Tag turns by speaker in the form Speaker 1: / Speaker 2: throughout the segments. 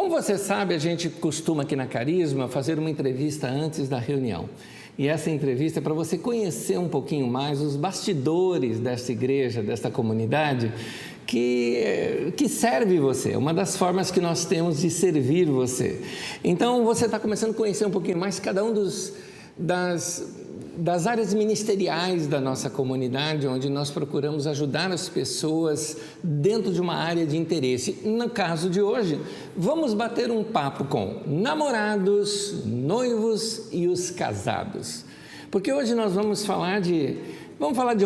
Speaker 1: Como você sabe, a gente costuma aqui na Carisma fazer uma entrevista antes da reunião. E essa entrevista é para você conhecer um pouquinho mais os bastidores desta igreja, desta comunidade, que serve você, uma das formas que nós temos de servir você. Então, você está começando a conhecer um pouquinho mais cada um das áreas ministeriais da nossa comunidade, onde nós procuramos ajudar as pessoas dentro de uma área de interesse. No caso de hoje, vamos bater um papo com namorados, noivos e os casados. Porque hoje nós vamos falar de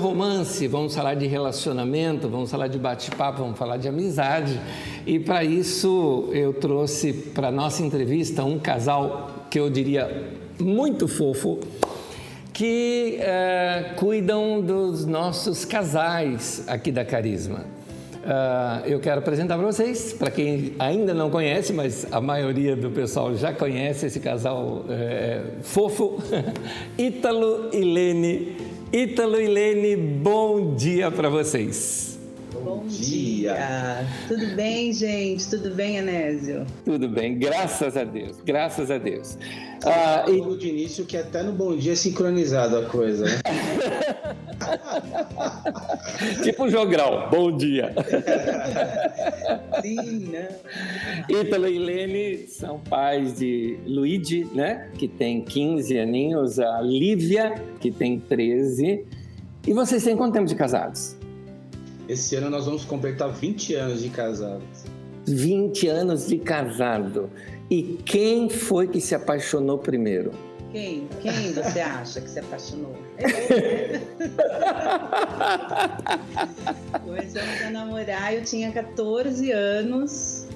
Speaker 1: romance, vamos falar de relacionamento, vamos falar de bate-papo, vamos falar de amizade. E para isso eu trouxe para a nossa entrevista um casal que eu diria muito fofo, que cuidam dos nossos casais aqui da Carisma. Eu quero apresentar para vocês, para quem ainda não conhece, mas a maioria do pessoal já conhece esse casal fofo, Ítalo e Lene. Ítalo e Lene, bom dia para vocês.
Speaker 2: Bom dia! Tudo bem, gente? Tudo bem, Anésio?
Speaker 1: Tudo bem, graças a Deus, graças a Deus.
Speaker 3: Logo de início que até no bom dia é sincronizado a coisa, né?
Speaker 1: Tipo um jogral, bom dia.
Speaker 2: Sim, né?
Speaker 1: Ítalo e Lene são pais de Luigi, né? Que tem 15 aninhos, a Lívia, que tem 13. E vocês têm quanto tempo de casados?
Speaker 3: Esse ano nós vamos completar 20 anos de casados.
Speaker 1: 20 anos de casado. E quem foi que se apaixonou primeiro?
Speaker 2: Quem você acha que se apaixonou? Começamos a namorar, eu tinha 14 anos.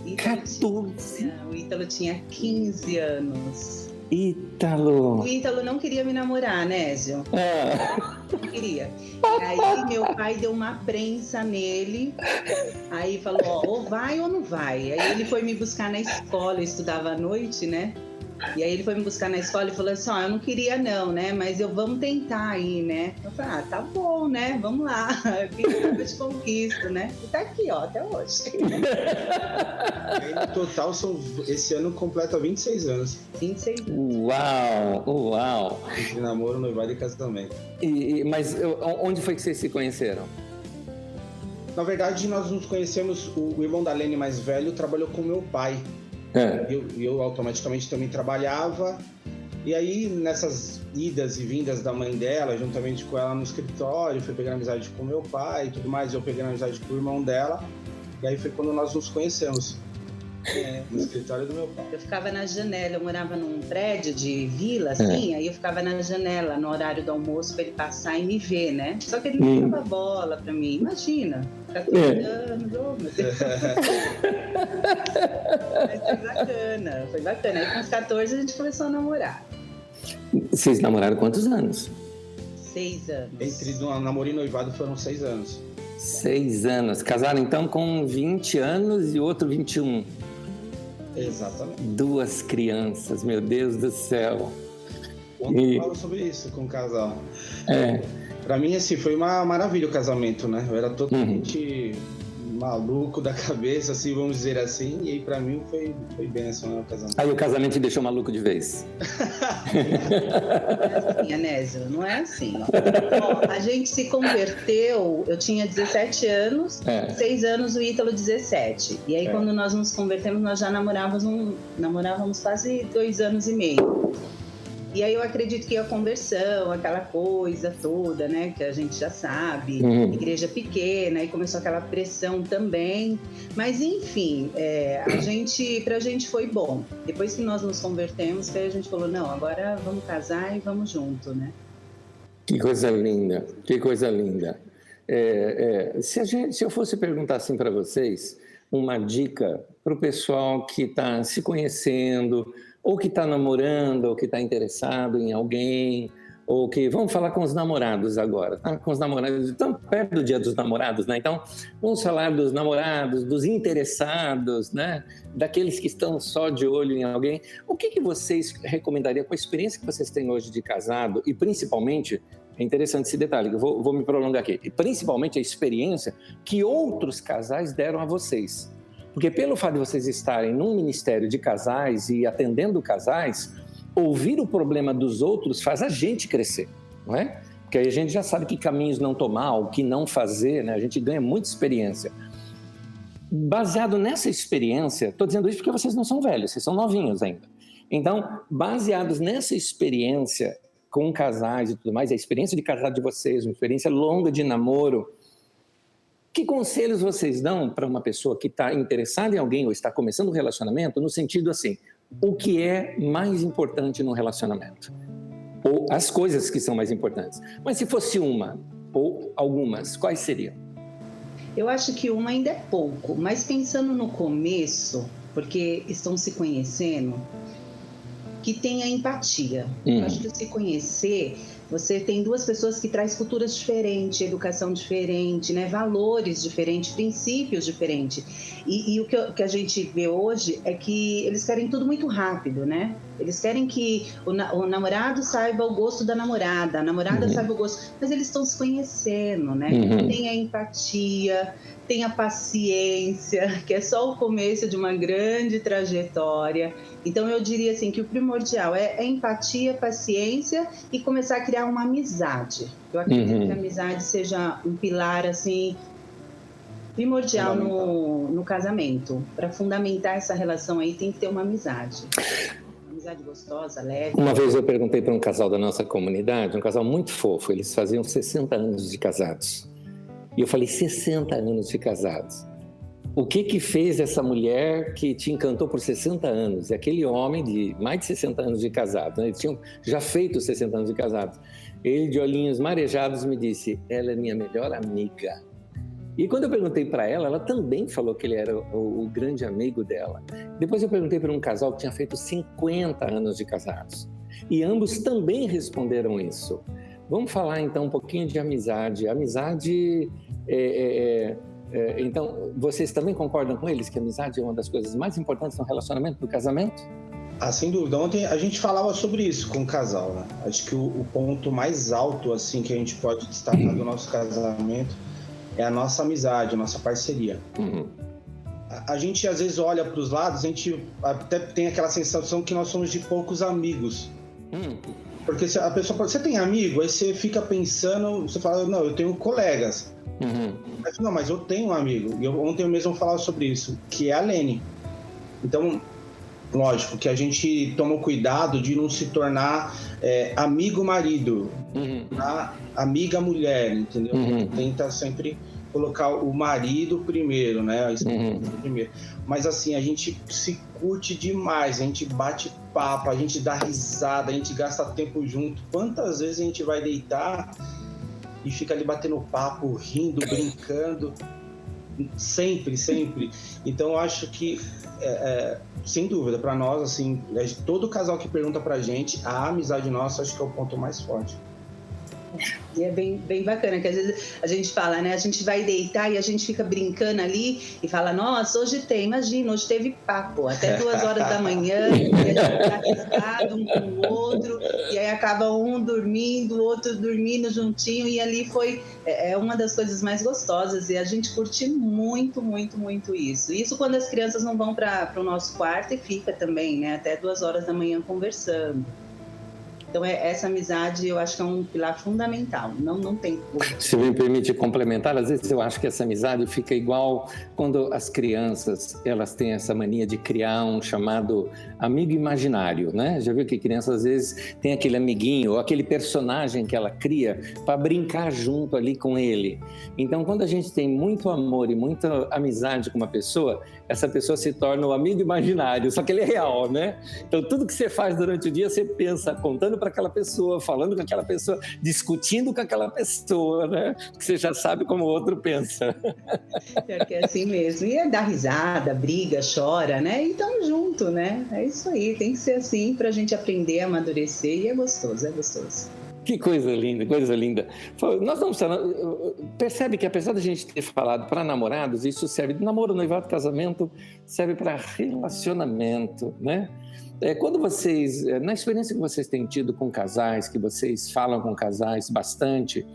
Speaker 2: O Ítalo tinha 15 anos.
Speaker 1: Ítalo!
Speaker 2: O Ítalo não queria me namorar, Nésio. Não queria. Aí meu pai deu uma prensa nele. Aí falou, ou vai ou não vai. Aí ele foi me buscar na escola, eu estudava à noite, né? E aí ele foi me buscar na escola e falou assim, eu não queria não, né? Mas vamos tentar aí, né? Eu falei, tá bom, né? Vamos lá. Eu te conquisto, né? E tá aqui, até hoje.
Speaker 3: Aí, no total, esse ano completa 26 anos.
Speaker 2: 26 anos.
Speaker 1: Uau!
Speaker 3: Entre namoro, noivado e casamento.
Speaker 1: Mas onde foi que vocês se conheceram?
Speaker 3: Na verdade, nós nos conhecemos, o irmão da Lene mais velho trabalhou com meu pai. Eu automaticamente também trabalhava, e aí nessas idas e vindas da mãe dela, juntamente com ela no escritório, foi pegando amizade com meu pai e tudo mais, eu pegando amizade com o irmão dela, e aí foi quando nós nos conhecemos. No escritório do meu pai.
Speaker 2: Eu ficava na janela, eu morava num prédio de vila, assim, aí eu ficava na janela no horário do almoço pra ele passar e me ver, né? Só que ele não dava bola pra mim, imagina, 14 anos, meu Deus. Mas foi bacana. Aí com os 14 a gente começou a namorar.
Speaker 1: Vocês namoraram quantos anos?
Speaker 2: 6 anos.
Speaker 3: Entre namoro e noivado foram 6 anos.
Speaker 1: 6 anos. Casaram então com 20 anos e outro 21.
Speaker 3: Exatamente.
Speaker 1: 2 crianças, meu Deus do céu.
Speaker 3: Ontem eu falo sobre isso com o casal. Pra mim, assim, foi uma maravilha o casamento, né? Eu era totalmente maluco da cabeça, assim, vamos dizer assim. E aí, pra mim, foi bênção, né, o casamento.
Speaker 1: Aí o casamento te deixou maluco de vez.
Speaker 2: Não é assim, Anésio, não é assim. A gente se converteu, eu tinha 17 anos, 6 anos o Ítalo 17. E aí quando nós nos convertemos, nós já namorávamos quase 2 anos e meio. E aí eu acredito que a conversão, aquela coisa toda, né, que a gente já sabe, igreja pequena, aí começou aquela pressão também, mas enfim, pra gente foi bom. Depois que nós nos convertemos, aí a gente falou, não, agora vamos casar e vamos junto, né?
Speaker 1: Que coisa linda, que coisa linda. Se eu fosse perguntar assim para vocês, uma dica para o pessoal que está se conhecendo, ou que está namorando, ou que está interessado em alguém, ou que... Vamos falar com os namorados agora, tá? Com os namorados, estamos perto do Dia dos Namorados, né? Então, vamos falar dos namorados, dos interessados, né? Daqueles que estão só de olho em alguém. O que vocês recomendariam, com a experiência que vocês têm hoje de casado, e principalmente, é interessante esse detalhe, eu vou me prolongar aqui, e principalmente a experiência que outros casais deram a vocês. Porque pelo fato de vocês estarem num ministério de casais e atendendo casais, ouvir o problema dos outros faz a gente crescer, não é? Porque aí a gente já sabe que caminhos não tomar, o que não fazer, né? A gente ganha muita experiência. Baseado nessa experiência, estou dizendo isso porque vocês não são velhos, vocês são novinhos ainda. Então, baseados nessa experiência com casais e tudo mais, a experiência de casado de vocês, uma experiência longa de namoro, que conselhos vocês dão para uma pessoa que está interessada em alguém ou está começando um relacionamento, no sentido assim, o que é mais importante no relacionamento? Ou as coisas que são mais importantes. Mas se fosse uma ou algumas, quais seriam?
Speaker 2: Eu acho que uma ainda é pouco, mas pensando no começo, porque estão se conhecendo, que tenha empatia. Eu acho que se conhecer, você tem duas pessoas que trazem culturas diferentes, educação diferente, né? Valores diferentes, princípios diferentes. E o que a gente vê hoje é que eles querem tudo muito rápido, né? Eles querem que o namorado saiba o gosto da namorada, a namorada saiba o gosto... Mas eles estão se conhecendo, né? Tem a empatia, tem a paciência, que é só o começo de uma grande trajetória. Então, eu diria assim que o primordial é empatia, paciência e começar a criar uma amizade. Eu acredito que a amizade seja um pilar, assim, primordial no casamento. Para fundamentar essa relação aí, tem que ter uma amizade. Amizade gostosa, leve.
Speaker 1: Uma vez eu perguntei para um casal da nossa comunidade, um casal muito fofo, eles faziam 60 anos de casados. E eu falei, 60 anos de casados. O que fez essa mulher que te encantou por 60 anos? E aquele homem de mais de 60 anos de casado, né? Eles tinham já feito 60 anos de casados. Ele, de olhinhos marejados, me disse, ela é minha melhor amiga. E quando eu perguntei para ela, ela também falou que ele era o grande amigo dela. Depois eu perguntei para um casal que tinha feito 50 anos de casados. E ambos também responderam isso. Vamos falar então um pouquinho de amizade. Amizade então, vocês também concordam com eles que a amizade é uma das coisas mais importantes no relacionamento, no casamento?
Speaker 3: Sem dúvida. Ontem a gente falava sobre isso com o casal, né? Acho que o ponto mais alto assim, que a gente pode destacar do nosso casamento é a nossa amizade, a nossa parceria. A gente às vezes olha para os lados, a gente até tem aquela sensação que nós somos de poucos amigos. Porque se a pessoa fala, você tem amigo? Aí você fica pensando, você fala, não, eu tenho colegas. Mas eu tenho um amigo. E ontem eu mesmo falava sobre isso, que é a Lene. Então, lógico que a gente toma o cuidado de não se tornar amigo marido, tá? Amiga mulher, entendeu? Tenta sempre colocar o marido primeiro, né? A esposa primeiro. Mas assim, a gente se curte demais, a gente bate papo, a gente dá risada, a gente gasta tempo junto. Quantas vezes a gente vai deitar e fica ali batendo papo, rindo, brincando, sempre. Então eu acho que sem dúvida, para nós, assim, todo casal que pergunta pra gente, a amizade nossa acho que é o ponto mais forte.
Speaker 2: E é bem bacana, que às vezes a gente fala, né? A gente vai deitar e a gente fica brincando ali e fala, nossa, hoje teve papo, até 2 horas da manhã, e a gente tá arriscado um com o outro, e aí acaba um dormindo, o outro dormindo juntinho, e ali foi uma das coisas mais gostosas, e a gente curte muito isso. Isso quando as crianças não vão para o nosso quarto e fica também, né? Até 2 horas da manhã conversando. Então, essa amizade, eu acho que é um pilar fundamental, não tem como.
Speaker 1: Se me permite complementar, às vezes eu acho que essa amizade fica igual quando as crianças, elas têm essa mania de criar um chamado amigo imaginário, né? Já viu que criança, às vezes, tem aquele amiguinho ou aquele personagem que ela cria para brincar junto ali com ele. Então, quando a gente tem muito amor e muita amizade com uma pessoa, essa pessoa se torna um amigo imaginário, só que ele é real, né? Então, tudo que você faz durante o dia, você pensa, contando para aquela pessoa, falando com aquela pessoa, discutindo com aquela pessoa, né? Que você já sabe como o outro pensa.
Speaker 2: É assim mesmo. E dar risada, briga, chora, né? E tamo junto, né? É isso aí. Tem que ser assim pra gente aprender a amadurecer e é gostoso.
Speaker 1: Que coisa linda, coisa linda. Nós vamos percebe que apesar da gente ter falado para namorados, isso serve de namoro, noivado, casamento, serve para relacionamento, né? Quando vocês, na experiência que vocês têm tido com casais, que vocês falam com casais bastante,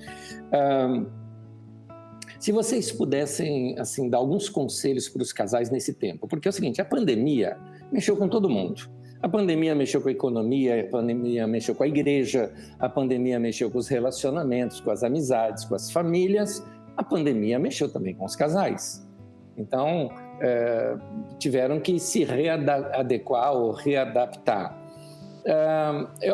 Speaker 1: Se vocês pudessem, assim, dar alguns conselhos para os casais nesse tempo, porque é o seguinte, a pandemia mexeu com todo mundo. A pandemia mexeu com a economia, a pandemia mexeu com a igreja, a pandemia mexeu com os relacionamentos, com as amizades, com as famílias, a pandemia mexeu também com os casais. Então, tiveram que se readequar ou readaptar.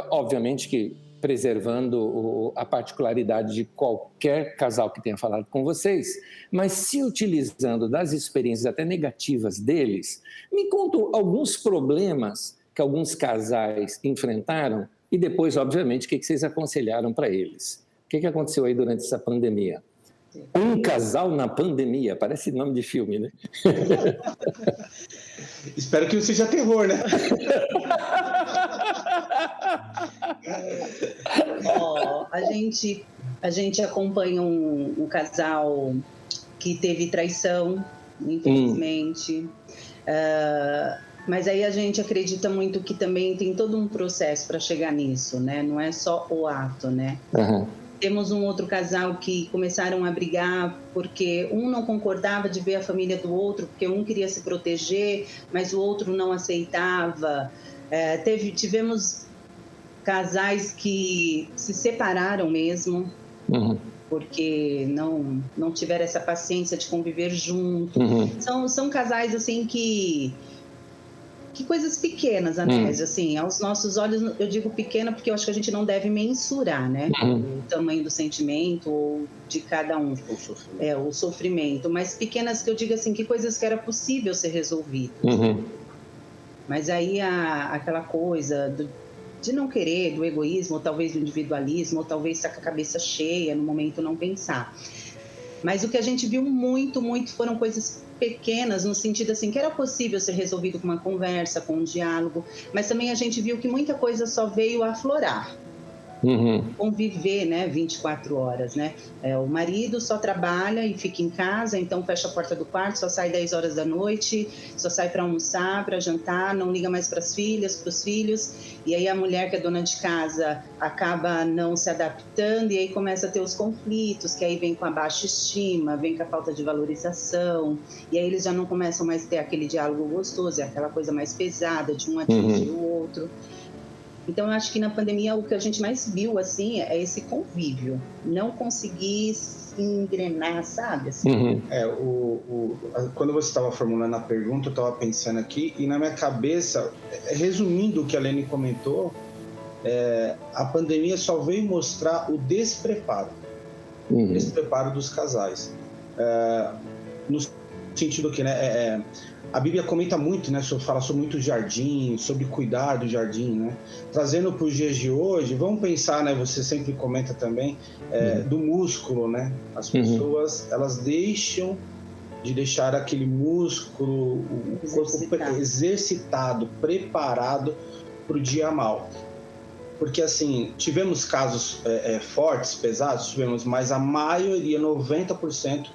Speaker 1: Obviamente que preservando a particularidade de qualquer casal que tenha falado com vocês, mas se utilizando das experiências até negativas deles, me contam alguns problemas que alguns casais enfrentaram e depois, obviamente, o que vocês aconselharam para eles. O que aconteceu aí durante essa pandemia? Um casal na pandemia, parece nome de filme, né?
Speaker 3: Espero que não seja terror, né?
Speaker 2: A gente acompanha um casal que teve traição, infelizmente. Mas aí a gente acredita muito que também tem todo um processo para chegar nisso, né? Não é só o ato, né?
Speaker 1: Uhum.
Speaker 2: Temos um outro casal que começaram a brigar porque um não concordava de ver a família do outro, porque um queria se proteger, mas o outro não aceitava. Tivemos casais que se separaram mesmo, porque não tiveram essa paciência de conviver junto. São casais assim que coisas pequenas, Anésio, assim, aos nossos olhos, eu digo pequena porque eu acho que a gente não deve mensurar, né, o tamanho do sentimento ou de cada um, o sofrimento, mas pequenas que eu digo assim, que coisas que era possível ser resolvidas. Mas aí aquela coisa de não querer, do egoísmo, ou talvez do individualismo, ou talvez estar com a cabeça cheia, no momento não pensar. Mas o que a gente viu muito foram coisas pequenas, no sentido assim, que era possível ser resolvido com uma conversa, com um diálogo, mas também a gente viu que muita coisa só veio aflorar. Conviver, né, 24 horas, né? O marido só trabalha e fica em casa, então fecha a porta do quarto, só sai 10 horas da noite, só sai para almoçar, para jantar, não liga mais para as filhas, para os filhos, e aí a mulher que é dona de casa acaba não se adaptando e aí começa a ter os conflitos, que aí vem com a baixa estima, vem com a falta de valorização, e aí eles já não começam mais a ter aquele diálogo gostoso, é aquela coisa mais pesada de um atingir o outro. Então, eu acho que na pandemia o que a gente mais viu, assim, é esse convívio. Não conseguir se engrenar, sabe? Assim.
Speaker 3: Quando você estava formulando a pergunta, eu estava pensando aqui, e na minha cabeça, resumindo o que a Lene comentou, a pandemia só veio mostrar o despreparo. O despreparo dos casais. No sentido que, né, a Bíblia comenta muito, né, fala sobre muito jardim, sobre cuidar do jardim, né? Trazendo para os dias de hoje, vamos pensar, né, você sempre comenta também, do músculo, né? As pessoas, elas deixam de deixar aquele músculo, o corpo exercitado, preparado para o dia mal. Porque, assim, tivemos casos fortes, pesados, tivemos, mas a maioria, 90%,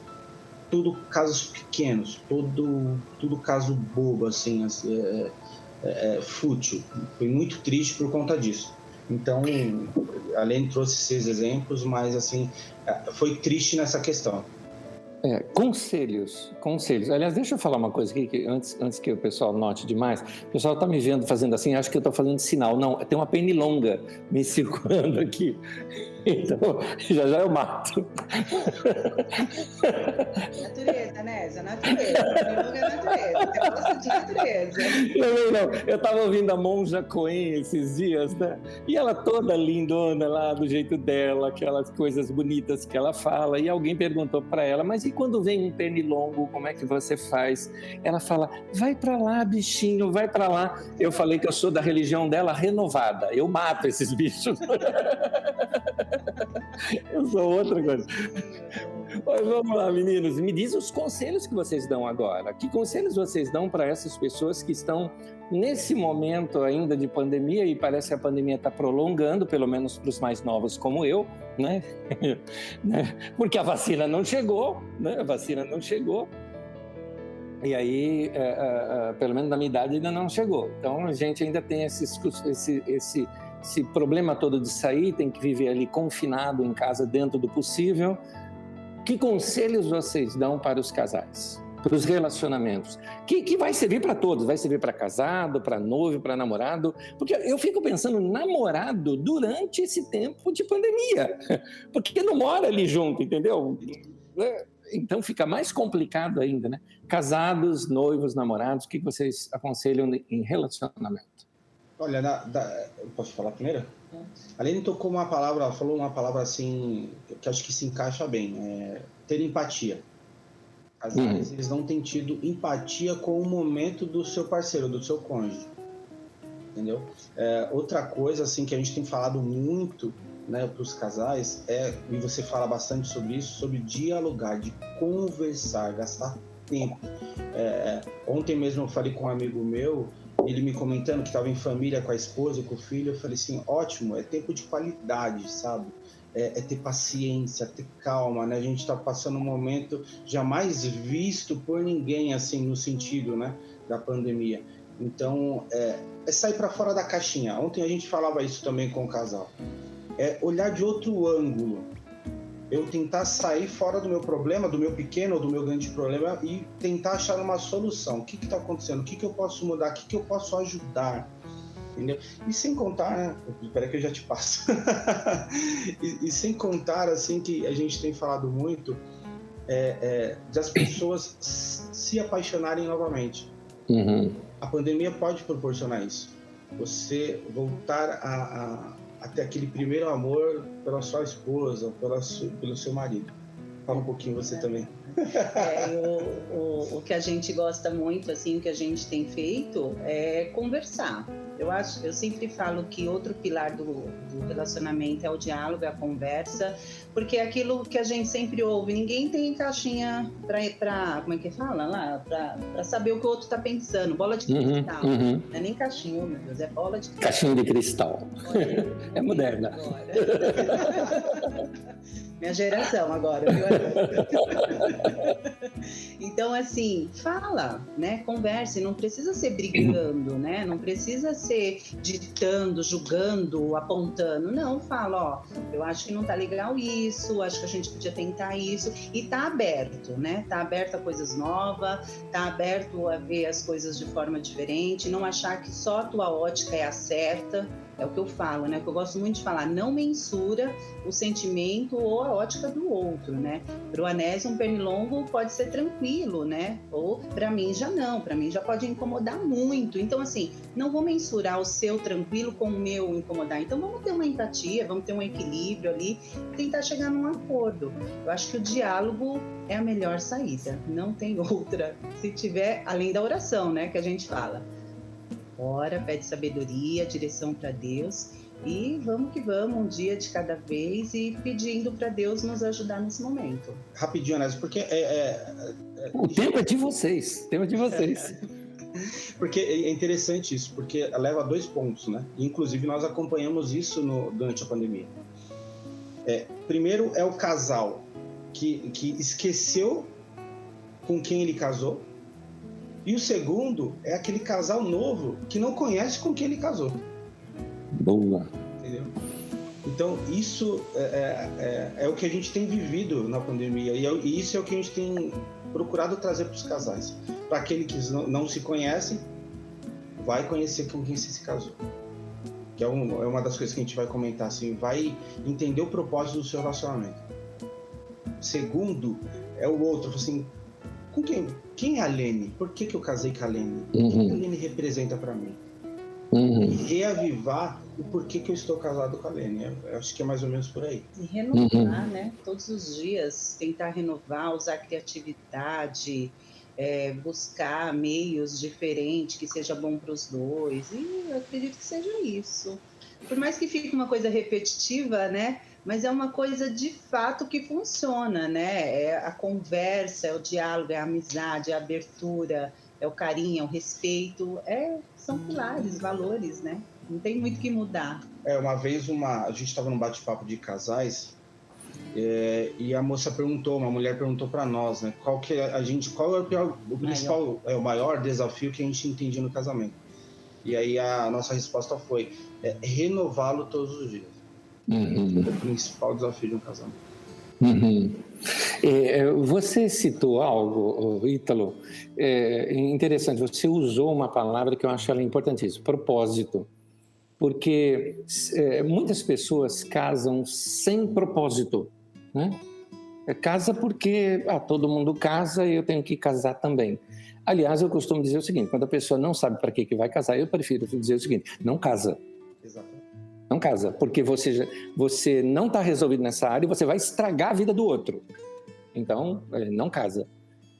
Speaker 3: tudo casos pequenos, tudo caso bobo, assim, fútil. Foi muito triste por conta disso. Então, além trouxe 6 exemplos, mas, assim, foi triste nessa questão.
Speaker 1: Conselhos. Aliás, deixa eu falar uma coisa aqui, que antes que o pessoal note demais. O pessoal está me vendo fazendo assim, acho que eu estou fazendo sinal. Não, tem uma pernilonga me circulando aqui. Então, já eu mato.
Speaker 2: Natureza, Nésia, natureza. Pernilonga é natureza. Você gosta de natureza.
Speaker 1: Não. Eu estava ouvindo a Monja Coen esses dias, né? E ela toda lindona lá, do jeito dela, aquelas coisas bonitas que ela fala. E alguém perguntou para ela, mas e quando vem um pernilongo, como é que você faz? Ela fala, vai para lá, bichinho, vai para lá. Eu falei que eu sou da religião dela renovada. Eu mato esses bichos. Eu sou outra coisa. Mas vamos lá, meninos. Me diz os conselhos que vocês dão agora. Que conselhos vocês dão para essas pessoas que estão nesse momento ainda de pandemia, e parece que a pandemia está prolongando, pelo menos para os mais novos como eu, né? Porque a vacina não chegou, né? A vacina não chegou. E aí, pelo menos na minha idade, ainda não chegou. Então, a gente ainda tem esse problema todo de sair, tem que viver ali confinado em casa dentro do possível. Que conselhos vocês dão para os casais, para os relacionamentos? Que vai servir para todos, vai servir para casado, para noivo, para namorado, porque eu fico pensando namorado durante esse tempo de pandemia, porque não mora ali junto, entendeu? Então fica mais complicado ainda, né? Casados, noivos, namorados, o que vocês aconselham em relacionamento?
Speaker 3: Olha, posso falar primeiro? A Lene tocou uma palavra, ela falou uma palavra assim, que acho que se encaixa bem, ter empatia. Casais, eles não têm tido empatia com o momento do seu parceiro, do seu cônjuge, entendeu? Outra coisa, assim, que a gente tem falado muito, né, para os casais, e você fala bastante sobre isso, sobre dialogar, de conversar, gastar tempo. Ontem mesmo eu falei com um amigo meu, ele me comentando que estava em família com a esposa, com o filho, eu falei assim, ótimo, é tempo de qualidade, sabe? É ter paciência, ter calma, né? A gente está passando um momento jamais visto por ninguém, assim, no sentido, né, da pandemia. Então, é sair para fora da caixinha. Ontem a gente falava isso também com o casal. É olhar de outro ângulo. Eu tentar sair fora do meu problema, do meu pequeno ou do meu grande problema e tentar achar uma solução. O que está acontecendo? O que eu posso mudar? O que eu posso ajudar? Entendeu? E sem contar, né? Espera que eu já te passo. e sem contar, assim, que a gente tem falado muito, de as pessoas se apaixonarem novamente. A pandemia pode proporcionar isso. Você voltar a ter aquele primeiro amor pela sua esposa, pelo seu marido. Fala um pouquinho você também.
Speaker 2: O que a gente gosta muito, assim, o que a gente tem feito é conversar. Eu sempre falo que outro pilar do relacionamento é o diálogo, é a conversa, porque é aquilo que a gente sempre ouve, ninguém tem caixinha pra como é que fala lá? Pra saber o que o outro tá pensando, bola de cristal. Não é nem caixinha, oh, meu Deus, é bola de cristal.
Speaker 1: Caixinha de cristal. É moderna.
Speaker 2: Minha geração agora, viu? Então, assim, fala, né? Converse, não precisa ser brigando, né? Não precisa ser ditando, julgando, apontando. Não, fala, eu acho que não tá legal isso, acho que a gente podia tentar isso. E tá aberto, né? Tá aberto a coisas novas, tá aberto a ver as coisas de forma diferente, não achar que só a tua ótica é a certa. É o que eu falo, né? O que eu gosto muito de falar, não mensura o sentimento ou a ótica do outro, né? Para o Anésio, um pernilongo pode ser tranquilo, né? Ou para mim já não, para mim já pode incomodar muito. Então, assim, não vou mensurar o seu tranquilo com o meu incomodar. Então, vamos ter uma empatia, vamos ter um equilíbrio ali, tentar chegar num acordo. Eu acho que o diálogo é a melhor saída, não tem outra. Se tiver, além da oração, né? Que a gente fala. Ora, pede sabedoria, direção para Deus e vamos que vamos, um dia de cada vez e pedindo para Deus nos ajudar nesse momento.
Speaker 3: Rapidinho, Anésio, porque
Speaker 1: o tempo é de vocês,
Speaker 3: Porque é interessante isso, porque leva a 2 pontos, né? Inclusive nós acompanhamos isso durante a pandemia. Primeiro é o casal que esqueceu com quem ele casou. E o segundo é aquele casal novo que não conhece com quem ele casou.
Speaker 1: Boa.
Speaker 3: Entendeu? Então, isso é o que a gente tem vivido na pandemia. E isso é o que a gente tem procurado trazer para os casais. Para aquele que não se conhece, vai conhecer com quem você se casou. Que é uma das coisas que a gente vai comentar, assim, vai entender o propósito do seu relacionamento. Segundo, é o outro, assim, com quem é a Lene? Por que eu casei com a Lene? O que a Lene representa para mim? E reavivar o porquê que eu estou casado com a Lene. Eu acho que é mais ou menos por aí.
Speaker 2: E renovar, né? Todos os dias, tentar renovar, usar criatividade, buscar meios diferentes, que seja bom para os dois. E eu acredito que seja isso. Por mais que fique uma coisa repetitiva, né? Mas é uma coisa de fato que funciona, né? É a conversa, é o diálogo, é a amizade, é a abertura, é o carinho, é o respeito. São pilares, valores, né? Não tem muito o que mudar.
Speaker 3: Uma vez a gente estava num bate-papo de casais e a moça uma mulher perguntou para nós, né? Qual é o maior desafio que a gente entendia no casamento? E aí a nossa resposta foi renová-lo todos os dias. O principal desafio de um casamento.
Speaker 1: Você citou algo, Ítalo, interessante. Você usou uma palavra que eu acho ela importantíssima, propósito. Porque muitas pessoas casam sem propósito, né? Casa porque todo mundo casa e eu tenho que casar também. Aliás, eu costumo dizer o seguinte, quando a pessoa não sabe para que vai casar, eu prefiro dizer o seguinte, não casa. Exatamente. Não casa, porque você não está resolvido nessa área e você vai estragar a vida do outro. Então, não casa.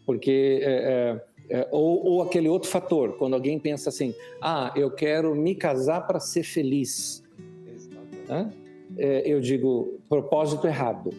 Speaker 1: Porque, ou aquele outro fator, quando alguém pensa assim, eu quero me casar para ser feliz. Eu digo, propósito errado.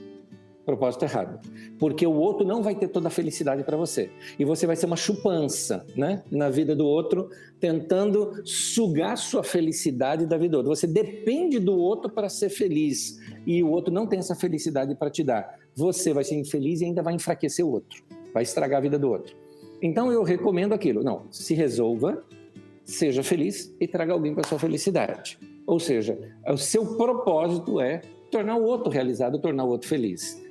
Speaker 1: Propósito errado. Porque o outro não vai ter toda a felicidade para você. E você vai ser uma chupança, né? Na vida do outro, tentando sugar sua felicidade da vida do outro. Você depende do outro para ser feliz. E o outro não tem essa felicidade para te dar. Você vai ser infeliz e ainda vai enfraquecer o outro. Vai estragar a vida do outro. Então eu recomendo aquilo. Não, se resolva, seja feliz e traga alguém para a sua felicidade. Ou seja, o seu propósito é tornar o outro realizado, tornar o outro feliz.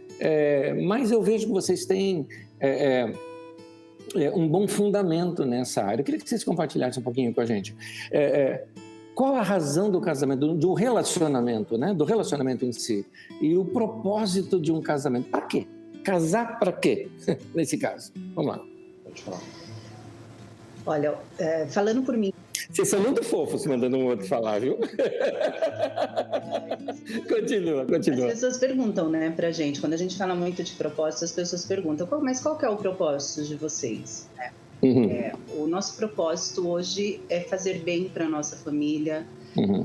Speaker 1: Mas eu vejo que vocês têm um bom fundamento nessa área. Eu queria que vocês compartilhassem um pouquinho com a gente. Qual a razão do casamento, do relacionamento, né? Do relacionamento em si? E o propósito de um casamento? Para quê? Casar para quê? Nesse caso. Vamos lá. Pode falar.
Speaker 2: Olha, falando por mim.
Speaker 1: Vocês são muito fofos mandando um outro falar, viu? Continua.
Speaker 2: As pessoas perguntam, né, pra gente, quando a gente fala muito de propósito, as pessoas perguntam, mas qual que é o propósito de vocês? O nosso propósito hoje é fazer bem para nossa família,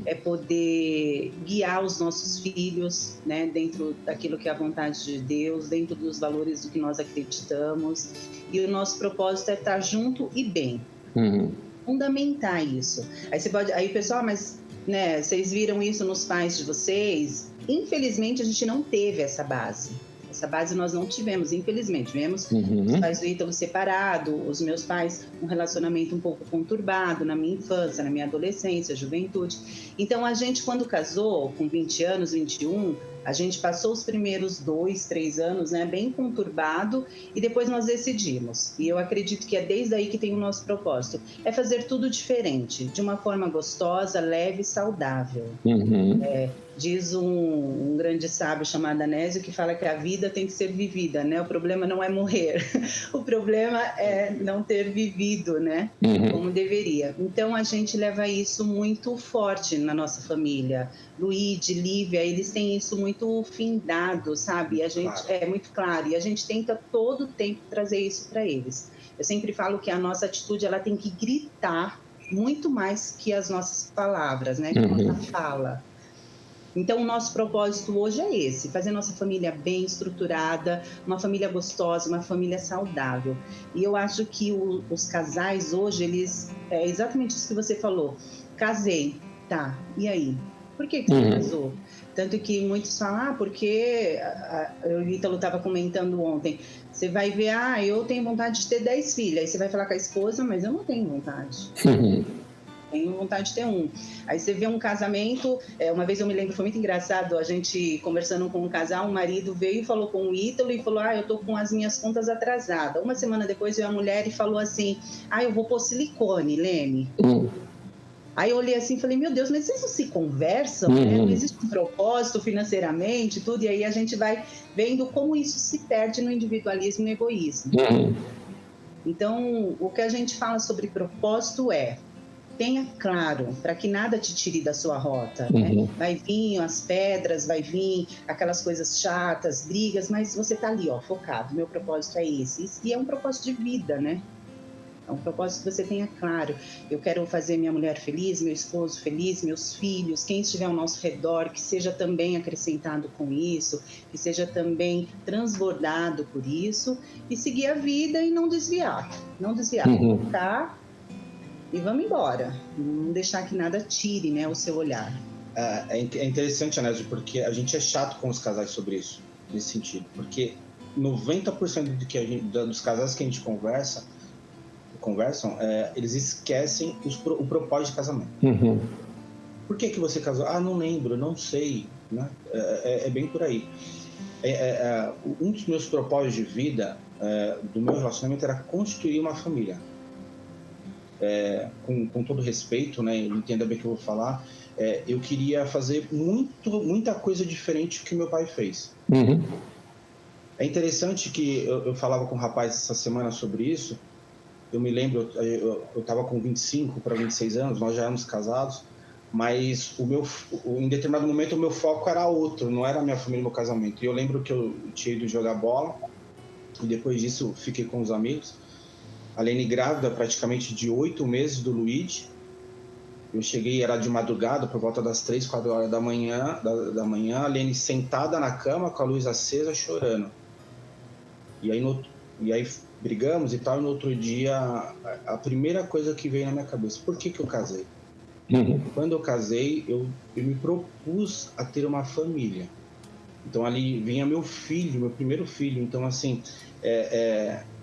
Speaker 2: é poder guiar os nossos filhos, né, dentro daquilo que é a vontade de Deus, dentro dos valores do que nós acreditamos, e o nosso propósito é estar junto e bem. Fundamentar isso. Aí o pessoal, mas né, vocês viram isso nos pais de vocês? Infelizmente a gente não teve essa base. Essa base nós não tivemos, infelizmente. Tivemos os pais do Ítalo separado, os meus pais um relacionamento um pouco conturbado na minha infância, na minha adolescência, juventude. Então a gente, quando casou, com 20 anos, 21, a gente passou os primeiros 2, 3 anos, né, bem conturbado, e depois nós decidimos. E eu acredito que é desde aí que tem o nosso propósito. É fazer tudo diferente, de uma forma gostosa, leve e saudável. Diz um grande sábio chamado Anésio que fala que a vida tem que ser vivida, né? O problema não é morrer, o problema é não ter vivido, né? Como deveria. Então a gente leva isso muito forte na nossa família. Luíde, Lívia, eles têm isso muito findado, sabe? E a gente é muito claro, e a gente tenta todo o tempo trazer isso para eles. Eu sempre falo que a nossa atitude ela tem que gritar muito mais que as nossas palavras, né? Que a nossa fala. Então, o nosso propósito hoje é esse, fazer nossa família bem estruturada, uma família gostosa, uma família saudável. E eu acho que os casais hoje, eles... É exatamente isso que você falou. Casei, tá, e aí? Por que você casou? Tanto que muitos falam, porque... O Ítalo estava comentando ontem, você vai ver, eu tenho vontade de ter 10 filhos. Aí você vai falar com a esposa, mas eu não tenho vontade. Tenho vontade de ter um. Aí você vê um casamento, uma vez eu me lembro, foi muito engraçado, a gente conversando com um casal, um marido veio e falou com o Ítalo e falou, eu tô com as minhas contas atrasadas. Uma semana depois veio a mulher e falou assim, eu vou pôr silicone, Lene. Aí eu olhei assim e falei, meu Deus, mas vocês não se conversam, né? Não existe um propósito financeiramente, tudo, e aí a gente vai vendo como isso se perde no individualismo e egoísmo. Então, o que a gente fala sobre propósito tenha claro, para que nada te tire da sua rota, né? Vai vir as pedras, vai vir aquelas coisas chatas, brigas, mas você tá ali, focado, meu propósito é esse. E é um propósito de vida, né? É um propósito que você tenha claro. Eu quero fazer minha mulher feliz, meu esposo feliz, meus filhos, quem estiver ao nosso redor, que seja também acrescentado com isso, que seja também transbordado por isso, e seguir a vida e não desviar. Não desviar, focar e vamos embora. Não deixar que nada tire, né, o seu olhar.
Speaker 3: É interessante, Anésio, porque a gente é chato com os casais sobre isso, nesse sentido. Porque 90% dos casais que a gente conversam, eles esquecem o propósito de casamento. Por que você casou? Não lembro, não sei. Né? É bem por aí. Um dos meus propósitos de vida, do meu relacionamento, era construir uma família. Com todo respeito, né? Entenda bem o que eu vou falar. Eu queria fazer muita coisa diferente do que meu pai fez.
Speaker 1: Uhum.
Speaker 3: É interessante que eu falava com um rapaz essa semana sobre isso. Eu me lembro, eu estava com 25 para 26 anos, nós já éramos casados, mas em determinado momento o meu foco era outro, não era a minha família e meu casamento. E eu lembro que eu tinha ido jogar bola e depois disso fiquei com os amigos. A Lene grávida praticamente de 8 meses do Luigi. Eu cheguei, era de madrugada, por volta das 3, 4 horas da manhã, a Lene sentada na cama com a luz acesa, chorando. E aí brigamos e tal, e no outro dia a primeira coisa que veio na minha cabeça, por que eu casei? Uhum. Quando eu casei, eu me propus a ter uma família. Então ali vinha meu primeiro filho. Então assim,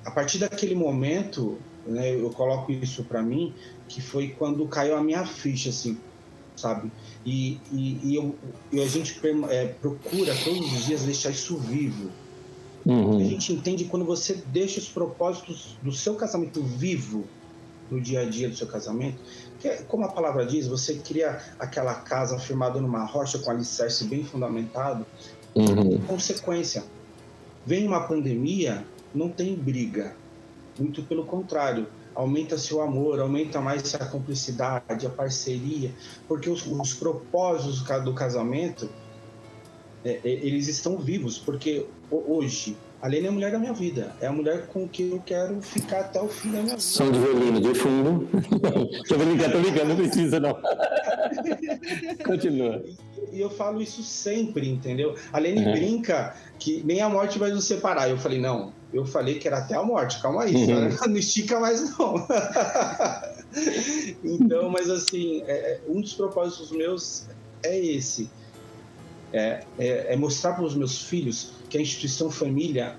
Speaker 3: a partir daquele momento, né, eu coloco isso para mim, que foi quando caiu a minha ficha, assim, sabe? E a gente procura todos os dias deixar isso vivo. Uhum. A gente entende quando você deixa os propósitos do seu casamento vivo no dia a dia do seu casamento, que como a palavra diz, você cria aquela casa firmada numa rocha com alicerce bem fundamentado. Uhum. Consequência, vem uma pandemia, não tem briga, muito pelo contrário, aumenta-se o amor, aumenta mais a cumplicidade, a parceria, porque os propósitos do casamento, eles estão vivos, porque hoje a Lene é a mulher da minha vida, é a mulher com que eu quero ficar até o fim da minha vida.
Speaker 1: Som de violino de fundo. Tô brincando, não precisa não. Continua.
Speaker 3: E eu falo isso sempre, entendeu? A Lene brinca que nem a morte vai nos separar. Eu falei, não, eu falei que era até a morte, calma aí, não estica mais não. Então, mas assim, um dos propósitos meus é esse. É mostrar para os meus filhos que a instituição família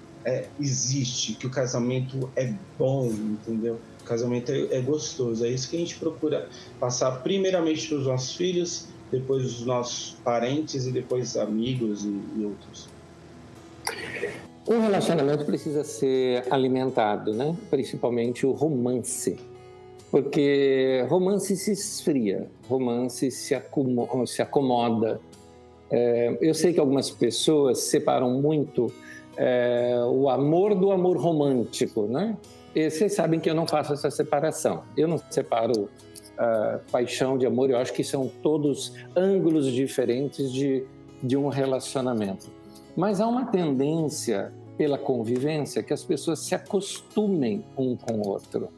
Speaker 3: existe, que o casamento é bom, entendeu? O casamento é gostoso. É isso que a gente procura passar primeiramente para os nossos filhos, depois os nossos parentes e depois amigos e outros.
Speaker 1: Um relacionamento precisa ser alimentado, né? Principalmente o romance. Porque romance se esfria, romance se acomoda. Eu sei que algumas pessoas separam muito o amor do amor romântico, né? E vocês sabem que eu não faço essa separação. Eu não separo paixão de amor. Eu acho que são todos ângulos diferentes de um relacionamento. Mas há uma tendência pela convivência que as pessoas se acostumem um com o outro.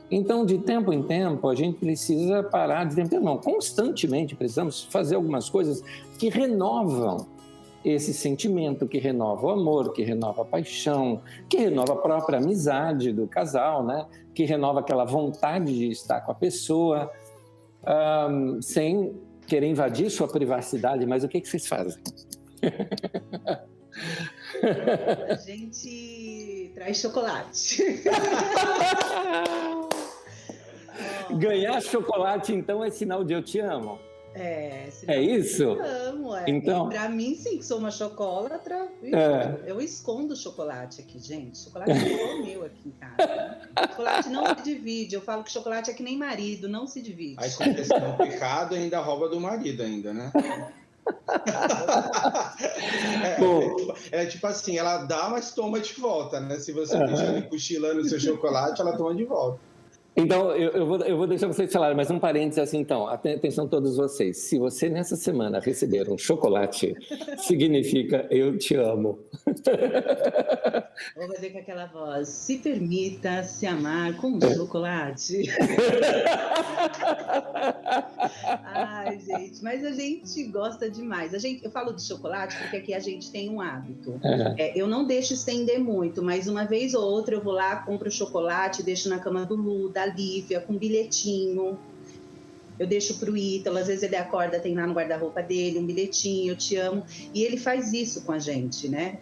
Speaker 1: Então, de tempo em tempo, a gente precisa parar, de tempo em tempo não, constantemente precisamos fazer algumas coisas que renovam esse sentimento, que renova o amor, que renova a paixão, que renova a própria amizade do casal, né? Que renova aquela vontade de estar com a pessoa, sem querer invadir sua privacidade. Mas o que vocês fazem?
Speaker 2: A gente traz chocolate.
Speaker 1: Ganhar chocolate, então, é sinal de eu te amo?
Speaker 2: Sinal
Speaker 1: isso?
Speaker 2: Eu te amo,
Speaker 1: Então...
Speaker 2: Pra mim, sim, que sou uma chocolatra, eu escondo chocolate aqui, gente. Chocolate é igual o meu aqui em casa. Chocolate não se divide. Eu falo que chocolate é que nem marido, não se divide.
Speaker 3: Aí acontece um pecado e ainda rouba do marido ainda, né? Tipo assim, ela dá, mas toma de volta, né? Se você deixar ele cochilando o seu chocolate, ela toma de volta.
Speaker 1: Então, eu vou deixar vocês falarem, mas um parênteses assim, então, atenção todos vocês. Se você nessa semana receber um chocolate, significa eu te amo.
Speaker 2: Vou fazer com aquela voz, se permita se amar com um chocolate. Ai, gente, mas a gente gosta demais. Eu falo de chocolate porque aqui a gente tem um hábito. Eu não deixo estender muito, mas uma vez ou outra eu vou lá, compro o chocolate, deixo na cama do Lu, da Lívia, com um bilhetinho. Eu deixo pro Ítalo, às vezes ele acorda, tem lá no guarda-roupa dele um bilhetinho, eu te amo. E ele faz isso com a gente, né?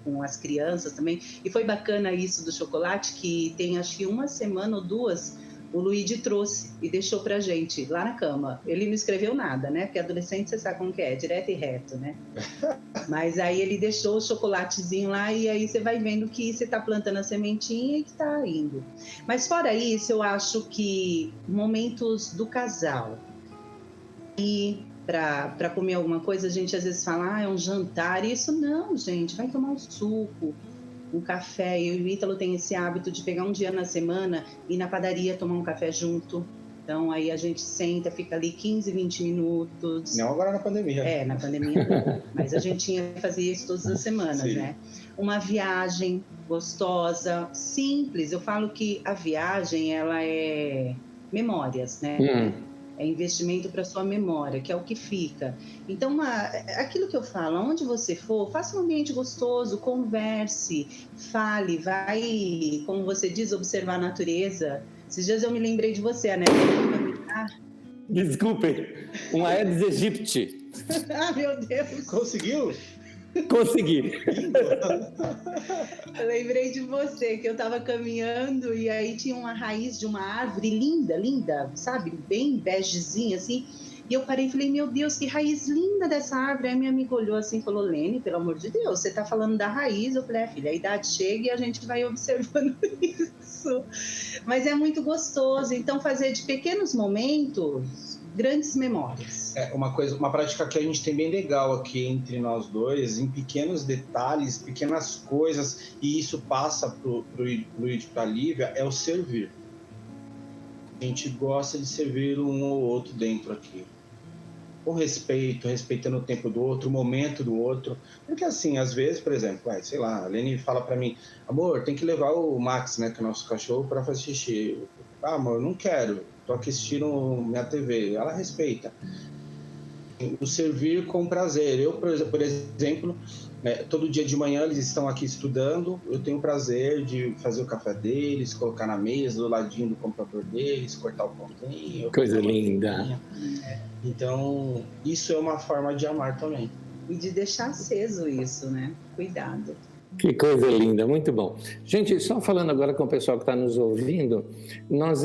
Speaker 2: Com as crianças também. E foi bacana isso do chocolate, que tem acho que uma semana ou duas, o Luigi trouxe e deixou pra gente lá na cama. Ele não escreveu nada, né? Porque adolescente, você sabe como que é, direto e reto, né? Mas aí ele deixou o chocolatezinho lá e aí você vai vendo que você tá plantando a sementinha e que tá indo. Mas fora isso, eu acho que momentos do casal e para comer alguma coisa, a gente às vezes fala, é um jantar. Isso não, gente, vai tomar um suco, um café. Eu e o Ítalo tem esse hábito de pegar um dia na semana e ir na padaria tomar um café junto. Então, aí a gente senta, fica ali 15, 20 minutos.
Speaker 3: Não agora na pandemia.
Speaker 2: Na pandemia não. Mas a gente tinha que fazer isso todas as semanas, Sim. né? Uma viagem gostosa, simples. Eu falo que a viagem, ela é memórias, né? É investimento para sua memória, que é o que fica. Então, aquilo que eu falo, onde você for, faça um ambiente gostoso, converse, fale, vai, como você diz, observar a natureza. Esses dias eu me lembrei de você, né?
Speaker 1: Desculpe, um Aedes aegypti.
Speaker 2: Ah, meu Deus!
Speaker 3: Conseguiu?
Speaker 1: Consegui.
Speaker 2: Eu lembrei de você, que eu estava caminhando e aí tinha uma raiz de uma árvore linda, linda, sabe? Bem begezinha, assim. E eu parei e falei, meu Deus, que raiz linda dessa árvore. Aí minha amiga olhou assim e falou, Lene, pelo amor de Deus, você está falando da raiz? Eu falei, filha, a idade chega e a gente vai observando isso. Mas é muito gostoso. Então, fazer de pequenos momentos grandes memórias.
Speaker 3: Uma prática que a gente tem bem legal aqui entre nós dois, em pequenos detalhes, pequenas coisas, e isso passa pro Luigi e pra Lívia, é o servir. A gente gosta de servir um ou outro dentro aqui. Com respeito, respeitando o tempo do outro, o momento do outro. Porque assim, às vezes, por exemplo, sei lá, a Lene fala pra mim, amor, tem que levar o Max, né, que é o nosso cachorro, pra fazer xixi. Ah, amor, eu não quero. Tô aqui assistindo minha TV. Ela respeita. O servir com prazer. Eu, por exemplo, todo dia de manhã eles estão aqui estudando. Eu tenho o prazer de fazer o café deles, colocar na mesa, do ladinho do computador deles, cortar o pãozinho.
Speaker 1: Coisa linda.
Speaker 3: Então, isso é uma forma de amar também.
Speaker 2: E de deixar aceso isso, né? Cuidado.
Speaker 1: Que coisa linda, muito bom. Gente, só falando agora com o pessoal que está nos ouvindo, nós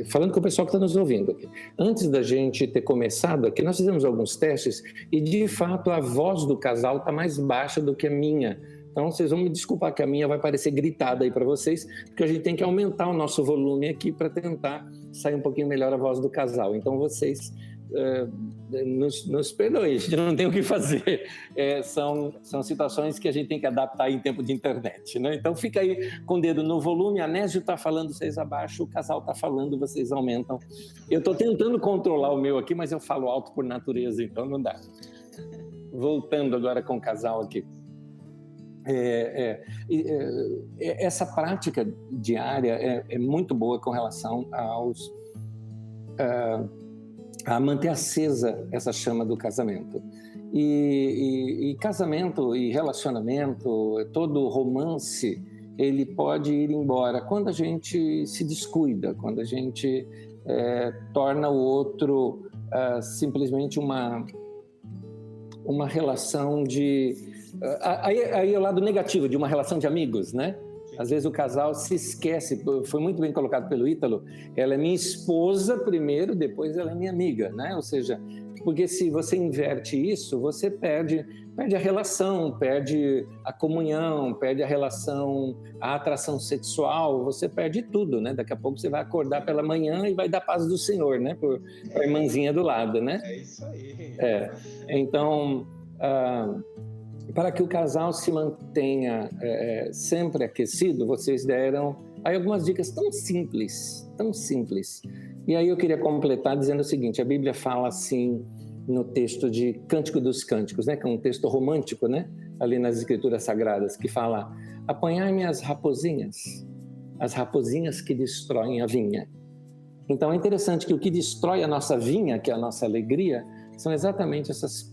Speaker 1: falando com o pessoal que está nos ouvindo aqui, antes da gente ter começado aqui, nós fizemos alguns testes e, de fato, a voz do casal está mais baixa do que a minha. Então, vocês vão me desculpar que a minha vai parecer gritada aí para vocês, porque a gente tem que aumentar o nosso volume aqui para tentar sair um pouquinho melhor a voz do casal. Então, vocês... nos perdoe, a gente não tem o que fazer. São situações que a gente tem que adaptar em tempo de internet, né? Então fica aí com o dedo no volume, a Nésio está falando, vocês abaixam, o casal está falando, vocês aumentam. Eu estou tentando controlar o meu aqui, mas eu falo alto por natureza, então não dá. Voltando agora com o casal aqui. Essa prática diária é muito boa com relação a manter acesa essa chama do casamento. E casamento e relacionamento, todo romance, ele pode ir embora quando a gente se descuida, quando a gente torna o outro simplesmente uma relação de... Aí é o lado negativo de uma relação de amigos, né? Às vezes o casal se esquece, foi muito bem colocado pelo Ítalo, ela é minha esposa primeiro, depois ela é minha amiga, né? Ou seja, porque se você inverte isso, você perde a relação, perde a comunhão, perde a relação, a atração sexual, você perde tudo, né? Daqui a pouco você vai acordar pela manhã e vai dar paz do Senhor, né? Para a irmãzinha do lado, né?
Speaker 3: É isso aí.
Speaker 1: Então... para que o casal se mantenha sempre aquecido, vocês deram aí algumas dicas tão simples. E aí eu queria completar dizendo o seguinte, a Bíblia fala assim no texto de Cântico dos Cânticos, né, que é um texto romântico, né, ali nas Escrituras Sagradas, que fala, apanhai-me as raposinhas que destroem a vinha. Então é interessante que o que destrói a nossa vinha, que é a nossa alegria, são exatamente essas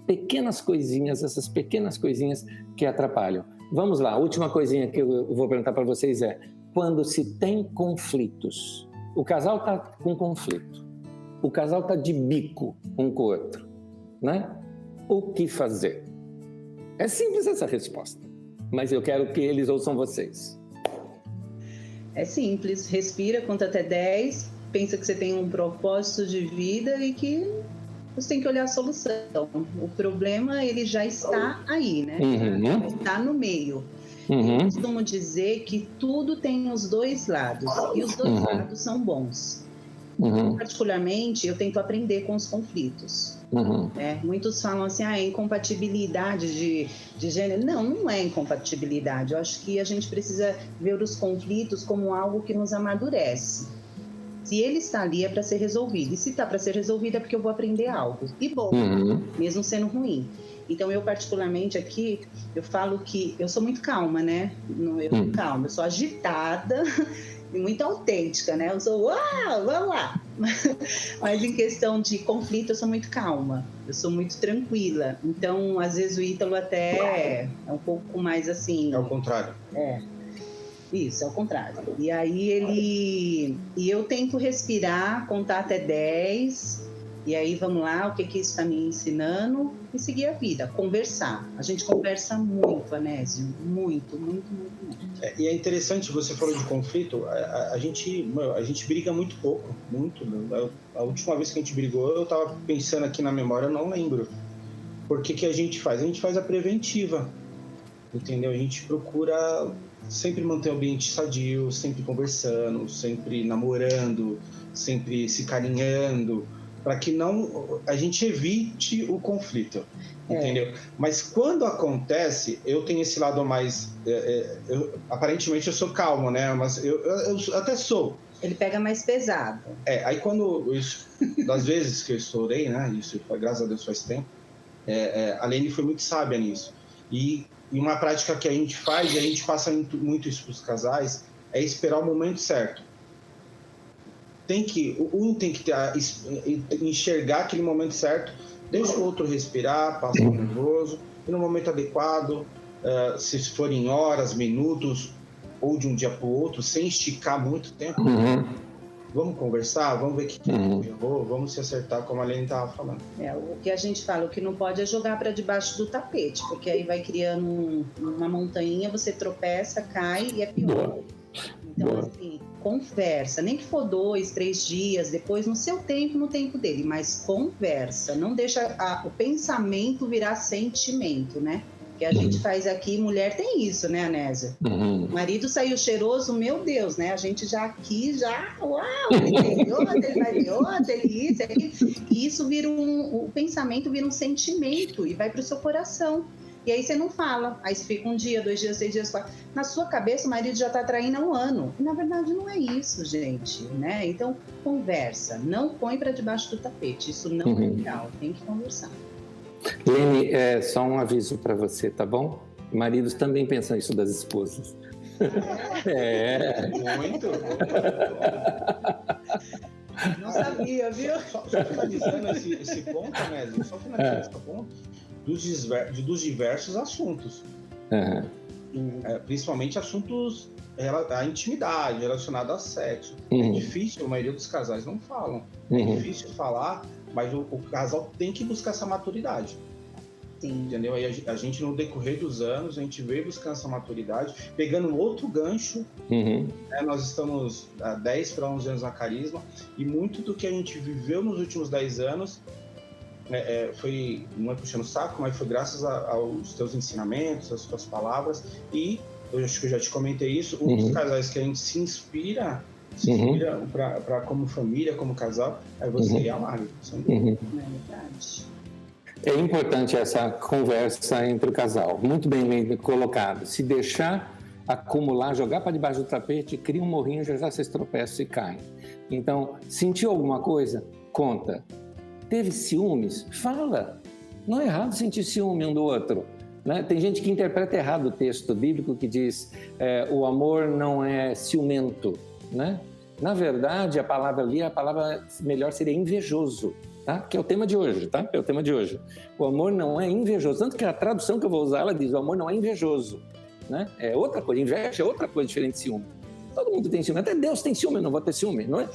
Speaker 1: pequenas coisinhas que atrapalham. Vamos lá, a última coisinha que eu vou perguntar para vocês é, quando se tem conflitos, o casal está com conflito, o casal está de bico um com o outro, né? O que fazer? É simples essa resposta, mas eu quero que eles ouçam vocês.
Speaker 2: É simples, respira, conta até 10, pensa que você tem um propósito de vida e que você tem que olhar a solução. O problema, ele já está aí, né?
Speaker 1: Uhum.
Speaker 2: Está no meio. Eu costumo dizer que tudo tem os dois lados, e os dois lados são bons. Particularmente, eu tento aprender com os conflitos. Muitos falam assim, é incompatibilidade de gênero. Não é incompatibilidade. Eu acho que a gente precisa ver os conflitos como algo que nos amadurece. Se ele está ali, é para ser resolvido. E se está para ser resolvido, é porque eu vou aprender algo. E bom, mesmo sendo ruim. Então, eu particularmente aqui, eu falo que eu sou muito calma, né? Eu sou calma, eu sou agitada e muito autêntica, né? Eu sou, uau, vamos lá! Mas em questão de conflito, eu sou muito calma, eu sou muito tranquila. Então, às vezes, o Ítalo até é um pouco mais assim...
Speaker 3: É o contrário.
Speaker 2: Isso, é o contrário. E aí E eu tento respirar, contar até 10... E aí, vamos lá, o que isso está me ensinando? E seguir a vida, conversar. A gente conversa muito, Anésio, muito.
Speaker 3: E é interessante, você falou de conflito, a gente briga muito pouco, muito. A última vez que a gente brigou, eu estava pensando aqui na memória, eu não lembro. Por que a gente faz? A gente faz a preventiva, entendeu? A gente procura sempre manter o ambiente sadio, sempre conversando, sempre namorando, sempre se carinhando, para que não a gente evite o conflito, entendeu? Mas quando acontece, eu tenho esse lado mais... aparentemente eu sou calmo, né? Mas eu até sou.
Speaker 2: Ele pega mais pesado.
Speaker 3: Aí das vezes que eu estourei, né? Isso, graças a Deus, faz tempo. A Lene foi muito sábia nisso. E uma prática que a gente faz, e a gente passa muito isso para os casais, é esperar o momento certo. Um tem que enxergar aquele momento certo, deixa o outro respirar, passar nervoso, e no momento adequado, se for em horas, minutos, ou de um dia para o outro, sem esticar muito tempo, vamos conversar, vamos ver o que errou, vamos se acertar, como a Lene estava falando.
Speaker 2: O que a gente fala, o que não pode é jogar para debaixo do tapete, porque aí vai criando uma montanha, você tropeça, cai e é pior. Então, assim, conversa, nem que for 2, 3 dias, depois no seu tempo, no tempo dele, mas conversa, não deixa o pensamento virar sentimento, né? Que a gente faz aqui, mulher tem isso, né, Anésia? O marido saiu cheiroso, meu Deus, né? A gente uau, ele tem outra, ele vai ver outra, ele isso, e isso vira o pensamento vira um sentimento e vai pro seu coração. E aí você não fala, aí você fica 1 dia, 2 dias, 3 dias, 4. Na sua cabeça o marido já está traindo há 1 ano. E na verdade não é isso, gente, né? Então conversa, não põe para debaixo do tapete, isso não é legal, tem que conversar.
Speaker 1: Lene, só um aviso para você, tá bom? Maridos também pensam isso das esposas.
Speaker 3: Muito.
Speaker 2: Não sabia, viu?
Speaker 3: Só finalizando esse ponto, né? Só finalizando esse ponto. Dos diversos assuntos. Principalmente assuntos a intimidade, relacionado a sexo. É difícil, a maioria dos casais não falam. É difícil falar, mas o casal tem que buscar essa maturidade.
Speaker 2: Sim.
Speaker 3: Entendeu? Aí a gente, no decorrer dos anos, a gente veio buscando essa maturidade, pegando outro gancho. Nós estamos há 10 para 11 anos na Carisma, e muito do que a gente viveu nos últimos 10 anos foi, não é puxando o saco, mas foi graças aos teus ensinamentos, às tuas palavras, e eu acho que eu já te comentei isso, um dos casais que a gente se inspira para como família, como casal, é você e a Mari.
Speaker 1: É importante essa conversa entre o casal, muito bem colocado. Se deixar acumular, jogar para debaixo do tapete, cria um morrinho, já vocês tropeçam e caem. Então, sentiu alguma coisa? Conta. Teve ciúmes? Fala. Não é errado sentir ciúme um do outro, né? Tem gente que interpreta errado o texto bíblico que diz o amor não é ciumento, né? Na verdade, a palavra ali, a palavra melhor seria invejoso, tá? Que é o tema de hoje, tá? É o tema de hoje. O amor não é invejoso, tanto que a tradução que eu vou usar, ela diz, o amor não é invejoso, né? É outra coisa, inveja é outra coisa diferente de ciúme. Todo mundo tem ciúme, até Deus tem ciúme, eu não vou ter ciúme, não é?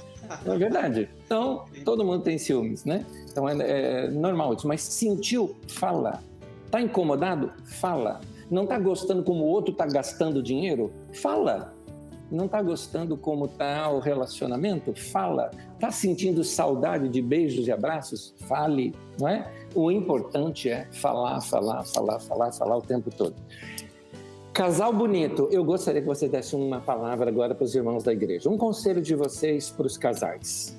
Speaker 1: Não é verdade? Então, todo mundo tem ciúmes, né? Então, é normal isso. Mas sentiu? Fala. Está incomodado? Fala. Não está gostando como o outro está gastando dinheiro? Fala. Não está gostando como está o relacionamento? Fala. Está sentindo saudade de beijos e abraços? Fale, não é? O importante é falar o tempo todo. Casal bonito, eu gostaria que você desse uma palavra agora para os irmãos da igreja. Um conselho de vocês para os casais.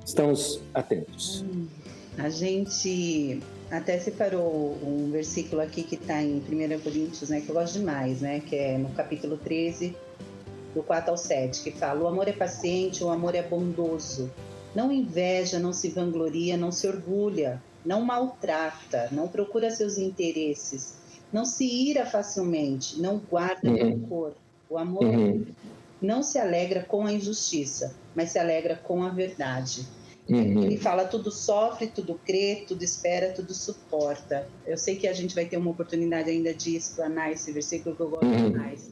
Speaker 1: Estamos atentos.
Speaker 2: A gente até separou um versículo aqui que está em 1 Coríntios, né, que eu gosto demais, né, que é no capítulo 13, do 4 ao 7, que fala: o amor é paciente, o amor é bondoso, não inveja, não se vangloria, não se orgulha, não maltrata, não procura seus interesses, não se ira facilmente, não guarda rancor. O amor não se alegra com a injustiça, mas se alegra com a verdade. Ele fala: tudo sofre, tudo crê, tudo espera, tudo suporta. Eu sei que a gente vai ter uma oportunidade ainda de explanar esse versículo que eu gosto mais.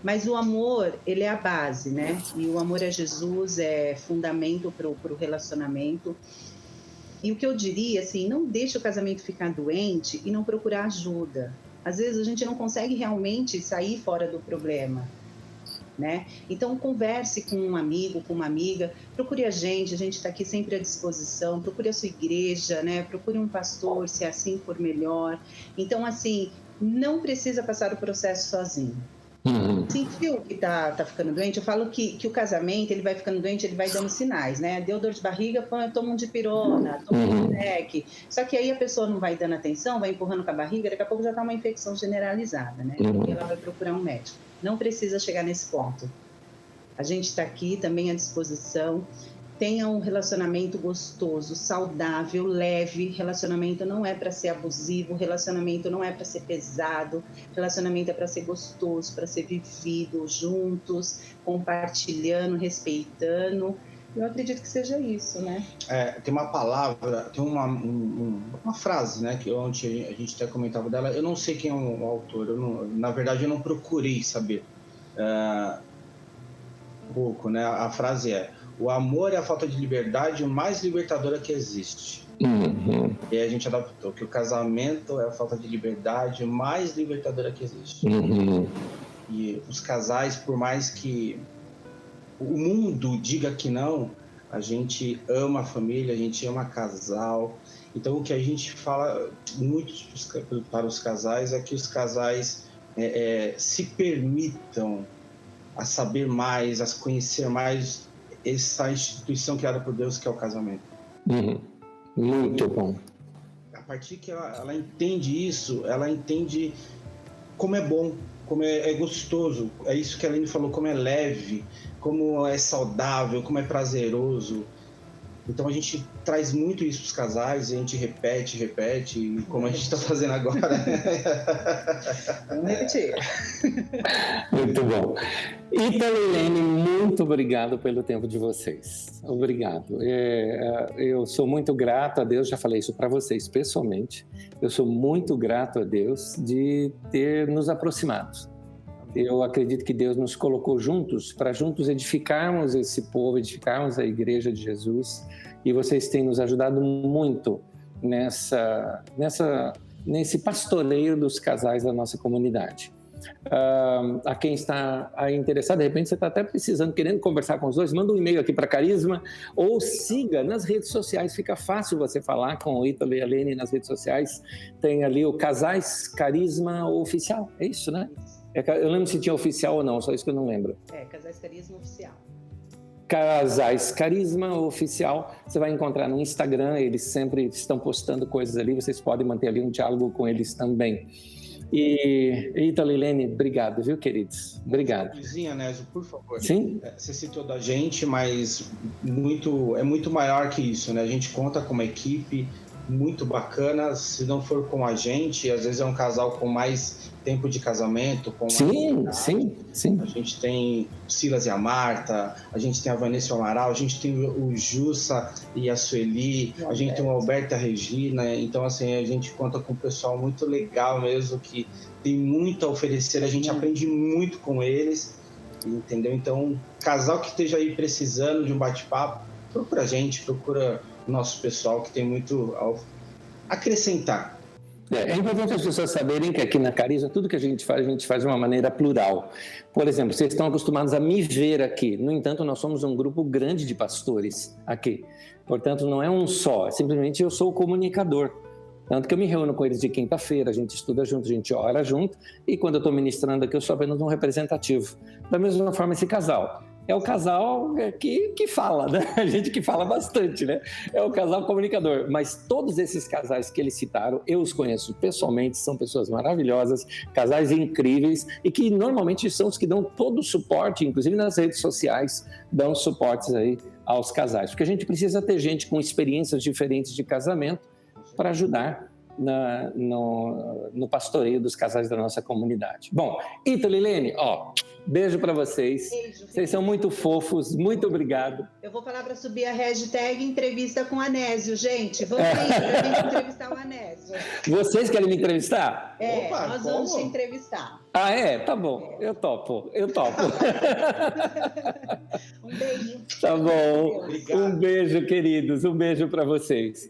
Speaker 2: Mas o amor, ele é a base, né? E o amor a Jesus é fundamento para o relacionamento. E o que eu diria, assim, não deixe o casamento ficar doente e não procurar ajuda. Às vezes a gente não consegue realmente sair fora do problema, né? Então converse com um amigo, com uma amiga, procure a gente está aqui sempre à disposição, procure a sua igreja, né? Procure um pastor, se assim for melhor. Então, assim, não precisa passar o processo sozinho. Sentiu que tá ficando doente? Eu falo que o casamento, ele vai ficando doente, ele vai dando sinais, né? Deu dor de barriga, toma um dipirona, toma um Zec. Só que aí a pessoa não vai dando atenção, vai empurrando com a barriga, daqui a pouco já tá uma infecção generalizada, né? E ela vai procurar um médico. Não precisa chegar nesse ponto. A gente está aqui também à disposição. Tenha um relacionamento gostoso, saudável, leve. Relacionamento não é para ser abusivo, relacionamento não é para ser pesado, relacionamento é para ser gostoso, para ser vivido juntos, compartilhando, respeitando. Eu acredito que seja isso, né?
Speaker 3: Tem uma palavra, tem uma frase, né, que ontem a gente até comentava dela. Eu não sei quem é o autor, na verdade eu não procurei saber pouco, né? A frase é: o amor é a falta de liberdade mais libertadora que existe. E a gente adaptou que o casamento é a falta de liberdade mais libertadora que existe. E os casais, por mais que o mundo diga que não, a gente ama a família, a gente ama casal. Então, o que a gente fala muito para os casais é que os casais se permitam a saber mais, a conhecer mais essa instituição criada por Deus, que é o casamento.
Speaker 1: Muito bom.
Speaker 3: A partir que ela entende isso, ela entende como é bom, como é gostoso. É isso que a Aline falou, como é leve, como é saudável, como é prazeroso. Então a gente traz muito isso para os casais, a gente repete, como a gente está fazendo agora.
Speaker 2: Vamos repetir.
Speaker 1: Muito bom. Ítalo e Lene, muito obrigado pelo tempo de vocês. Obrigado. Eu sou muito grato a Deus, já falei isso para vocês pessoalmente. Eu sou muito grato a Deus de ter nos aproximado. Eu acredito que Deus nos colocou juntos para juntos edificarmos esse povo, edificarmos a Igreja de Jesus, e vocês têm nos ajudado muito nesse pastoreio dos casais da nossa comunidade. A quem está aí interessado, de repente você está até precisando, querendo conversar com os dois, manda um e-mail aqui para Carisma ou siga nas redes sociais, fica fácil você falar com o Ítalo e a Lene nas redes sociais. Tem ali o Casais Carisma Oficial, é isso, né? Eu lembro se tinha oficial ou não, só isso que eu não lembro.
Speaker 2: Casais Carisma Oficial.
Speaker 1: Casais Carisma Oficial, você vai encontrar no Instagram, eles sempre estão postando coisas ali, vocês podem manter ali um diálogo com eles também. E Ítalo e Lene, obrigado, viu, queridos? Obrigado.
Speaker 3: Luizinha, Nésio, por favor.
Speaker 1: Sim?
Speaker 3: Você citou da gente, mas é muito maior que isso, né? A gente conta com uma equipe muito bacana. Se não for com a gente, às vezes é um casal com mais tempo de casamento. Sim. A gente tem Silas e a Marta, a gente tem a Vanessa Amaral, a gente tem o Jussa e a Sueli, a gente tem o Alberto e a Regina. Então, assim, a gente conta com um pessoal muito legal mesmo, que tem muito a oferecer, a gente aprende muito com eles, entendeu? Então, casal que esteja aí precisando de um bate-papo, procura a gente, procura o nosso pessoal, que tem muito a acrescentar.
Speaker 1: É importante as pessoas saberem que aqui na Carisma, tudo que a gente faz de uma maneira plural. Por exemplo, vocês estão acostumados a me ver aqui. No entanto, nós somos um grupo grande de pastores aqui. Portanto, não é um só. Simplesmente eu sou o comunicador. Tanto que eu me reúno com eles de quinta-feira, a gente estuda junto, a gente ora junto. E quando eu estou ministrando aqui, eu sou apenas um representativo. Da mesma forma, esse casal. É o casal que fala, né? A gente que fala bastante, né? É o casal comunicador. Mas todos esses casais que eles citaram, eu os conheço pessoalmente, são pessoas maravilhosas, casais incríveis e que normalmente são os que dão todo o suporte, inclusive nas redes sociais, dão suportes aí aos casais. Porque a gente precisa ter gente com experiências diferentes de casamento para ajudar no pastoreio dos casais da nossa comunidade. Bom, Ítalo e Lene, beijo para vocês. Beijo, vocês são muito fofos, muito obrigado.
Speaker 2: Eu vou falar para subir a hashtag entrevista com Anésio, gente. Vamos aí para a gente entrevistar o Anésio.
Speaker 1: Vocês querem me entrevistar?
Speaker 2: Opa, nós vamos te entrevistar.
Speaker 1: Ah, é? Tá bom, eu topo.
Speaker 2: Um beijo.
Speaker 1: Tá bom. Obrigado. Um beijo, queridos, um beijo para vocês.